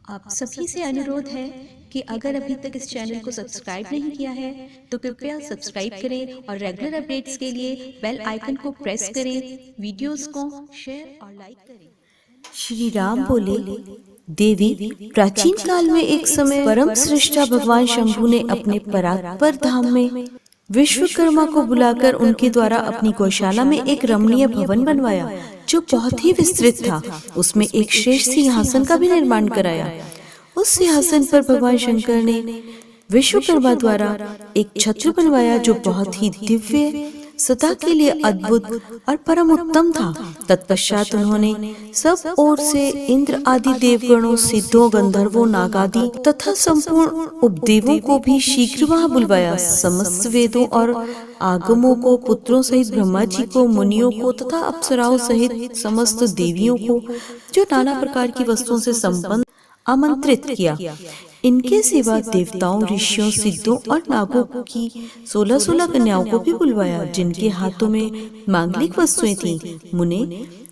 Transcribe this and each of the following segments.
आप सभी से अनुरोध है कि अगर अभी तक इस चैनल को सब्सक्राइब नहीं किया है तो कृपया सब्सक्राइब करें और रेगुलर अपडेट्स के लिए बेल आइकन को प्रेस करें, वीडियोस को शेयर और लाइक करें। श्री राम बोले, देवी, प्राचीन काल में एक समय परम सृष्टा भगवान शंभु ने अपने परात्पर धाम में विश्वकर्मा को बुलाकर उनके द्वारा अपनी गौशाला में एक रमणीय भवन बनवाया जो बहुत ही विस्तृत था। उसमें एक श्रेष्ठ सिंहासन का भी निर्माण कराया। उस सिंहासन पर भगवान शंकर ने विश्वकर्मा द्वारा एक छत्र बनवाया जो बहुत ही दिव्य, सदा के लिए अद्भुत और परम उत्तम था। तत्पश्चात उन्होंने सब ओर से इंद्र आदि देवगणों, सिद्धों, गंधर्वों, नागादि तथा संपूर्ण उपदेवों को भी शीघ्र वहां बुलवाया। समस्त वेदों और आगमों को, पुत्रों सहित ब्रह्मा जी को, मुनियों को तथा अप्सराओं सहित समस्त देवियों को, जो नाना प्रकार की वस्तुओं से संपन्न, आमंत्रित किया। इनके सिवा देवताओं, ऋषियों, सिद्धों और नागों की 16-16 कन्याओं को भी बुलवाया जिनके हाथों में मांगलिक वस्तुएं थीं। मुने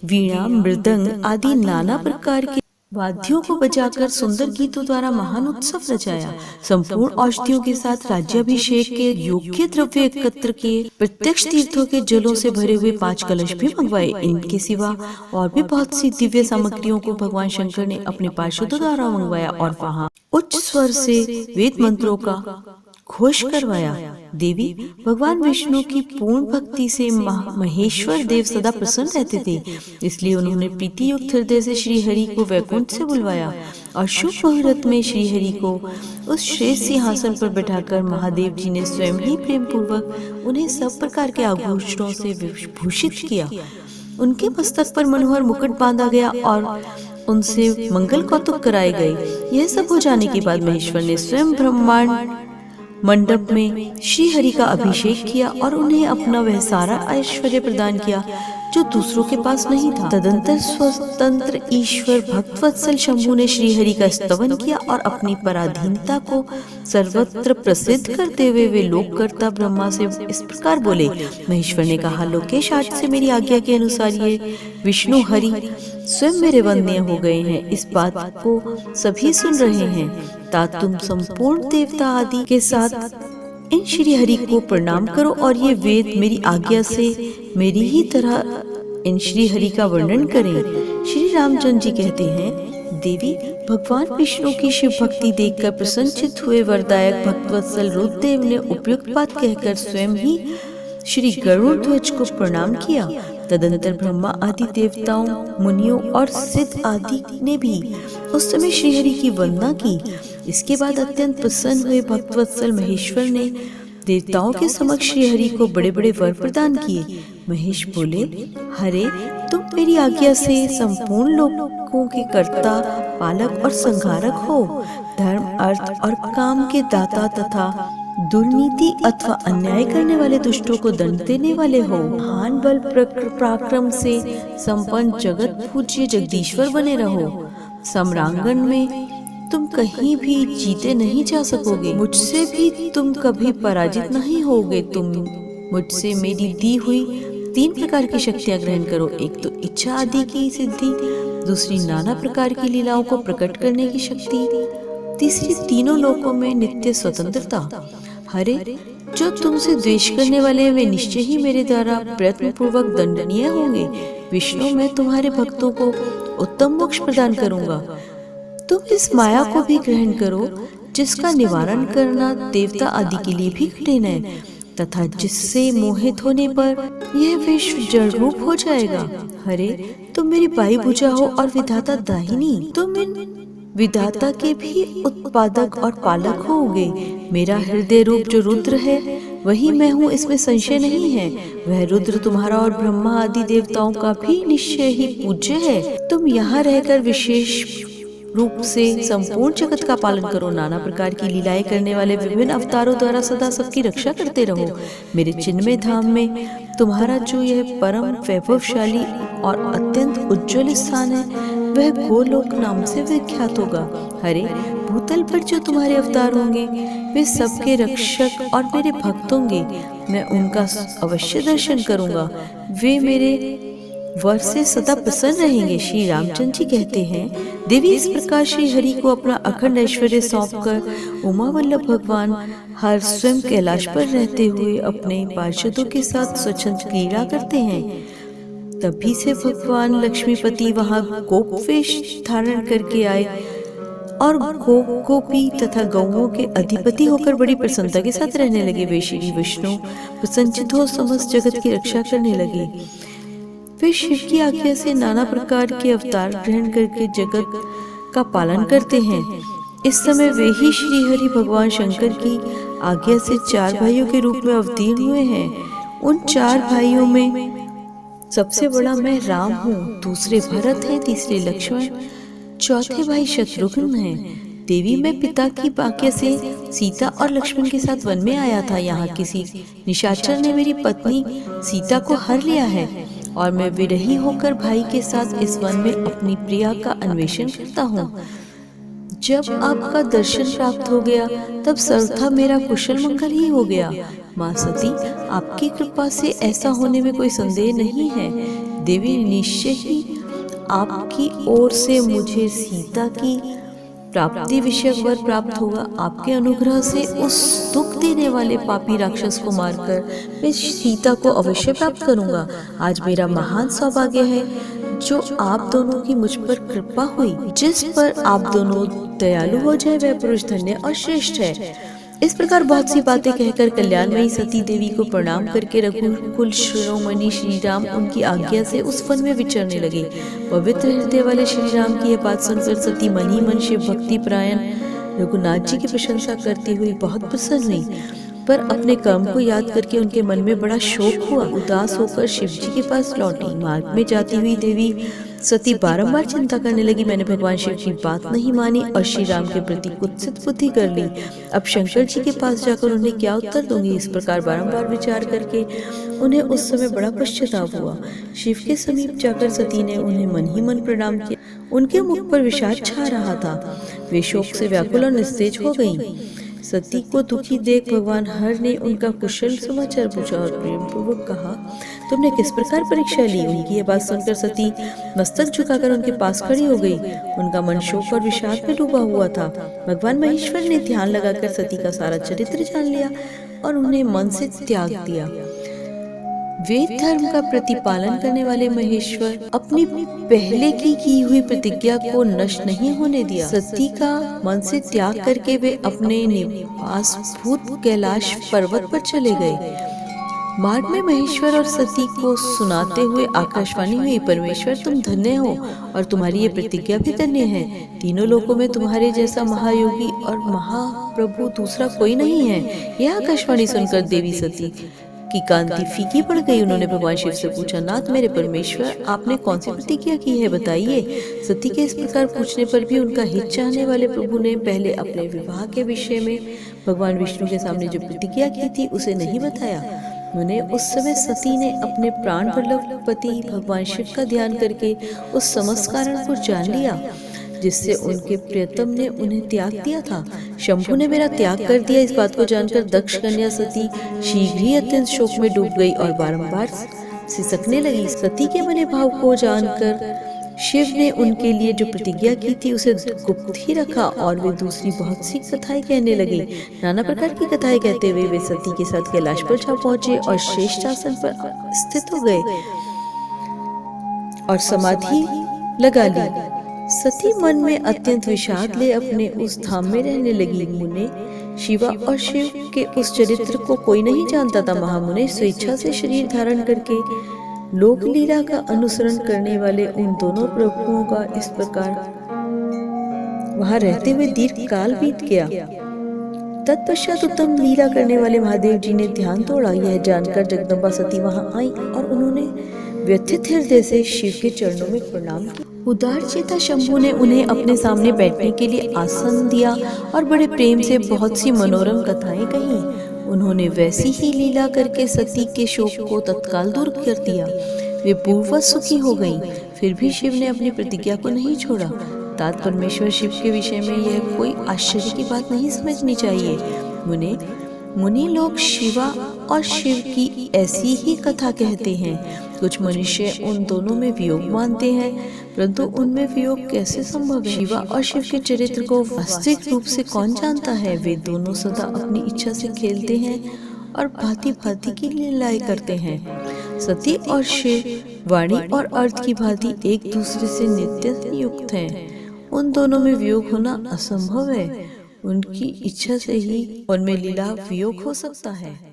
वीणा, मृदंग आदि नाना प्रकार के वाद्यों को बजाकर सुंदर गीतों द्वारा महान उत्सव रचाया। संपूर्ण औषधियों के साथ राज्याभिषेक के योग्य द्रव्य एकत्र किए। प्रत्यक्ष तीर्थों के जलों से भरे हुए 5 कलश भी मंगवाए। इनके सिवा और भी बहुत सी दिव्य सामग्रियों को भगवान शंकर ने अपने पार्षदों द्वारा मंगवाया और वहां उच्च स्वर से वेद मंत्रों का घोष करवाया। देवी, भगवान विष्णु की पूर्ण भक्ति से महेश्वर देव सदा प्रसन्न रहते थे, इसलिए उन्होंने प्रीति युक्त हृदय से श्री हरि को वैकुंठ से बुलवाया और शुभ मुहूर्त में श्री हरि को उस श्रेष्ठ सिंहासन पर बैठाकर महादेव जी ने स्वयं ही प्रेम पूर्वक उन्हें सब प्रकार के आभूषणों से भूषित किया। उनके मस्तक पर मनोहर मुकुट बांधा गया और उनसे मंगल कौतुक कराए गए। यह सब हो जाने के बाद महेश्वर ने स्वयं ब्रह्मांड मंडप में श्री हरि का अभिषेक किया और उन्हें अपना वह सारा ऐश्वर्य प्रदान किया जो दूसरों के पास नहीं था। तदंतर स्वतंत्र ईश्वर भक्तवत्सल शंभु ने श्री हरि का स्तवन किया और अपनी पराधीनता को सर्वत्र प्रसिद्ध करते हुए वे लोककर्ता ब्रह्मा से इस प्रकार बोले। महेश्वर ने कहा, लोकेश, आज से मेरी आज्ञा के अनुसार ये विष्णु हरि स्वयं मेरे वंदनीय हो गए हैं। इस बात को सभी सुन रहे हैं। तात तुम संपूर्ण देवता आदि के साथ इन श्री हरि को प्रणाम करो और ये वेद मेरी आज्ञा से मेरी ही तरह इन श्री हरि का वर्णन करें। श्री रामचंद्र जी कहते हैं, देवी, भगवान विष्णु की शिव भक्ति देखकर प्रसन्नचित हुए वरदायक भक्तवत्सल रुद्रदेव ने उपयुक्त बात कहकर स्वयं ही श्री गरुड़ ध्वज को प्रणाम किया। तदंतर ब्रह्मा आदि देवताओं, मुनियों और सिद्ध आदि ने भी उस समय श्री हरि की वंदना की। इसके बाद अत्यंत प्रसन्न हुए भक्तवत्सल महेश्वर ने देवताओं के समक्ष श्री हरि को बड़े बड़े वर प्रदान किए। महेश बोले, हरे, तुम मेरी आज्ञा से संपूर्ण लोकों के कर्ता, पालक और संहारक हो। धर्म, अर्थ और काम के दाता तथा दुर्नीति अथवा अन्याय करने वाले दुष्टों को दंड देने वाले हो। महान बल पराक्रम से संपन्न जगत पूज्य जगदीश्वर बने रहो। सम्रांगण में तुम कहीं भी जीते नहीं जा सकोगे। मुझसे भी तुम कभी पराजित नहीं होगे। तुम मुझसे मेरी दी हुई 3 प्रकार की शक्तियां ग्रहण करो। एक तो इच्छा आदि की सिद्धि, दूसरी नाना प्रकार की लीलाओं को प्रकट करने की शक्ति, तीसरी तीनों लोकों में नित्य स्वतंत्रता। हरे, जो तुमसे द्वेष करने वाले वे निश्चय ही मेरे द्वारा प्रयत्न पूर्वक दंडनीय होंगे। विष्णु, मैं तुम्हारे भक्तों को उत्तम मोक्ष प्रदान करूंगा। तुम इस माया को भी ग्रहण करो जिसका निवारण करना देवता आदि के लिए भी कठिन है तथा जिससे मोहित होने पर यह विश्व जड़ रूप हो जाएगा। हरे, तुम मेरी बाई भुजा हो और विधाता दाहिनी। तुम इन विधाता के भी उत्पादक और पालक होगे। मेरा हृदय रूप जो रुद्र है वही मैं हूँ, इसमें संशय नहीं है। वह रुद्र तुम्हारा और ब्रह्मा आदि देवताओं का भी निश्चय ही पूज्य है। तुम यहाँ रहकर विशेष रूप से संपूर्ण जगत का पालन करो। नाना प्रकार की लीलाएं करने वाले विभिन्न अवतारों द्वारा सदा सबकी रक्षा करते रहो। मेरे चिन्मय धाम में तुम्हारा जो यह परम वैभवशाली और अत्यंत उज्जवल स्थान है वह गोलोक नाम से विख्यात होगा। हरे, भूतल पर जो तुम्हारे अवतार होंगे वे सबके रक्षक और मेरे भक्त होंगे। मैं उनका अवश्य दर्शन करूंगा। वे मेरे वर से सदा प्रसन्न रहेंगे। श्री रामचंद्र जी कहते हैं, देवी इस प्रकार श्री हरि को अपना अखंड ऐश्वर्य सौंपकर उमा वल्लभ भगवान हर स्वयं कैलाश पर रहते हुए अपने पार्षदों के साथ स्वच्छंद क्रीड़ा करते हैं। तभी से भगवान लक्ष्मीपति वहां गोप वेश धारण करके आए और गोपी तथा गौओं के अधिपति होकर बड़ी प्रसन्नता के साथ रहने लगे। वे श्री विष्णु प्रसन्नचित्त हो समस्त जगत की रक्षा करने लगे। वे शिव की आज्ञा से नाना प्रकार के अवतार ग्रहण करके जगत का पालन करते हैं। इस समय वे ही श्री हरि भगवान शंकर की आज्ञा से 4 भाइयों के रूप में अवतीर्ण हुए हैं। उन 4 भाइयों में सबसे बड़ा मैं राम हूँ, दूसरे भरत हैं, तीसरे लक्ष्मण, चौथे भाई शत्रुघ्न हैं। देवी मैं पिता की आज्ञा से सीता और लक्ष्मण के साथ वन में आया था। यहाँ किसी निशाचर ने मेरी पत्नी सीता को हर लिया है और मैं विरही होकर भाई के साथ इस वन में अपनी प्रिया का अन्वेषण करता हूँ। जब आपका दर्शन प्राप्त हो गया तब सर्वथा मेरा कुशल मंगल ही हो गया। माँ सती, आपकी कृपा से ऐसा होने में कोई संदेह नहीं है। देवी निश्चय ही आपकी ओर से मुझे सीता की प्राप्ति विषयक वर प्राप्त होगा। आपके अनुग्रह से उस दुख देने वाले पापी राक्षस को मारकर मैं सीता को अवश्य प्राप्त करूंगा। आज मेरा महान सौभाग्य है जो आप दोनों की मुझ पर कृपा हुई। जिस पर आप दोनों दयालु हो जाए वह पुरुष धन्य और श्रेष्ठ है। इस प्रकार बहुत सी बातें कहकर कल्याणमयी सती देवी को प्रणाम करके रघुकुल शिरोमणि श्री राम उनकी आज्ञा से उस वन में विचरने लगे। पवित्र हृदय वाले श्री राम की यह बात सुनकर सती मन ही मन शिव भक्ति परायण रघुनाथ जी की प्रशंसा करती हुई बहुत प्रसन्न हुई, पर अपने कर्म को याद करके उनके मन में बड़ा शोक हुआ। उदास होकर शिव जी के पास लौटी। मार्ग में जाती हुई देवी सती बारंबार चिंता करने लगी। मैंने भगवान शिव की बात नहीं मानी और श्री राम के प्रति कुत्सित बुद्धि कर ली। अब शंकर जी के पास जाकर उन्हें क्या उत्तर दूंगी। इस प्रकार बारंबार विचार करके उन्हें उस समय बड़ा पश्चाताप हुआ। शिव के समीप जाकर सती ने उन्हें मन ही मन प्रणाम किया। उनके मुख पर विषाद छा रहा था। वे शोक से व्याकुल और निस्तेज हो गईं। सती को दुखी देख भगवान हर ने उनका कुशल समाचार पूछा और प्रेम पूर्वक कहा, तुमने किस प्रकार परीक्षा ली। उनकी यह बात सुनकर सती मस्तक झुकाकर उनके पास खड़ी हो गई। उनका मन शोक और विषाद में डूबा हुआ था। भगवान महेश्वर ने ध्यान लगाकर सती का सारा चरित्र जान लिया और उन्हें मन से त्याग दिया। वेद धर्म का प्रतिपालन करने वाले महेश्वर अपनी पहले की हुई प्रतिज्ञा को नष्ट नहीं होने दिया। सती का मन से त्याग करके वे अपने निवास भूत कैलाश पर्वत पर चले गए। मार्ग में महेश्वर और सती को सुनाते हुए आकाशवाणी हुई, परमेश्वर तुम धन्य हो और तुम्हारी ये प्रतिज्ञा भी धन्य है। तीनों लोकों में तुम्हारे जैसा महायोगी और महाप्रभु दूसरा कोई नहीं है। यह आकाशवाणी सुनकर देवी सती की कांति फीकी पड़ गई। उन्होंने भगवान शिव से पूछा, नाथ मेरे परमेश्वर, आपने कौन सी प्रतिज्ञा की है, बताइए। सती के इस प्रकार पूछने पर भी उनका हित चाहने वाले प्रभु ने पहले अपने विवाह के विषय में भगवान विष्णु के सामने जो प्रतिज्ञा की थी उसे नहीं बताया। उन्हें उस समय सती ने अपने प्राण वल्लभ पति भगवान शिव का ध्यान करके उस समस्त कारण को जान लिया जिससे उनके प्रियतम ने उन्हें त्याग दिया था। शंभु ने मेरा त्याग कर दिया। इस बात को जानकर दक्ष कन्या सती शीघ्र ही अत्यंत शोक में डूब गई और बारंबार सिसकने लगी। सती के मने भाव को जानकर शिव ने उनके लिए जो प्रतिज्ञा की थी उसे गुप्त ही रखा और वे दूसरी बहुत सी कथाएं कहने लगे। नाना प्रकार की कथाएं कहते हुए वे सती के साथ कैलाश पर जा पहुंचे और श्रेष्ठ आसन पर स्थित हो गए और समाधि लगा ली। सती मन में अत्यंत विषाद ले अपने उस धाम में रहने लगी। मुने शिवा और शिव के उस चरित्र को कोई नहीं जानता था। महामुने स्वेच्छा से शरीर धारण करके लोक लीला का अनुसरण करने वाले उन दोनों प्रभुओं का इस प्रकार वहां रहते हुए दीर्घ काल बीत गया। तत्पश्चात उत्तम लीला करने वाले महादेव जी ने ध्यान तोड़ा। यह जानकर जगदम्बा सती वहां आई और उन्होंने व्यथित हृदय से शिव के चरणों में प्रणाम किया। उदार चेता शंभु ने उन्हें अपने सामने बैठने के लिए आसन दिया और बड़े प्रेम से बहुत सी मनोरम कथाएं कही। उन्होंने वैसी ही लीला करके सती के शोक को तत्काल दूर कर दिया। वे पूर्ववत सुखी हो गईं। फिर भी शिव ने अपनी प्रतिज्ञा को नहीं छोड़ा। तात परमेश्वर शिव के विषय में यह कोई आश्चर्य की बात नहीं समझनी चाहिए। मुने मुनि लोग शिवा और शिव की ऐसी ही कथा कहते हैं। कुछ मनुष्य उन दोनों में वियोग मानते हैं, परंतु उनमें वियोग कैसे संभव है? शिवा और शिव के चरित्र को वास्तविक रूप से कौन जानता है? वे दोनों सदा अपनी इच्छा से खेलते हैं और भांति भांति की लीलाएं करते हैं। सती और शिव वाणी और अर्थ की भांति एक दूसरे से नित्य युक्त हैं। उन दोनों में वियोग होना असंभव है। उनकी इच्छा से ही उनमें लीला वियोग हो सकता है।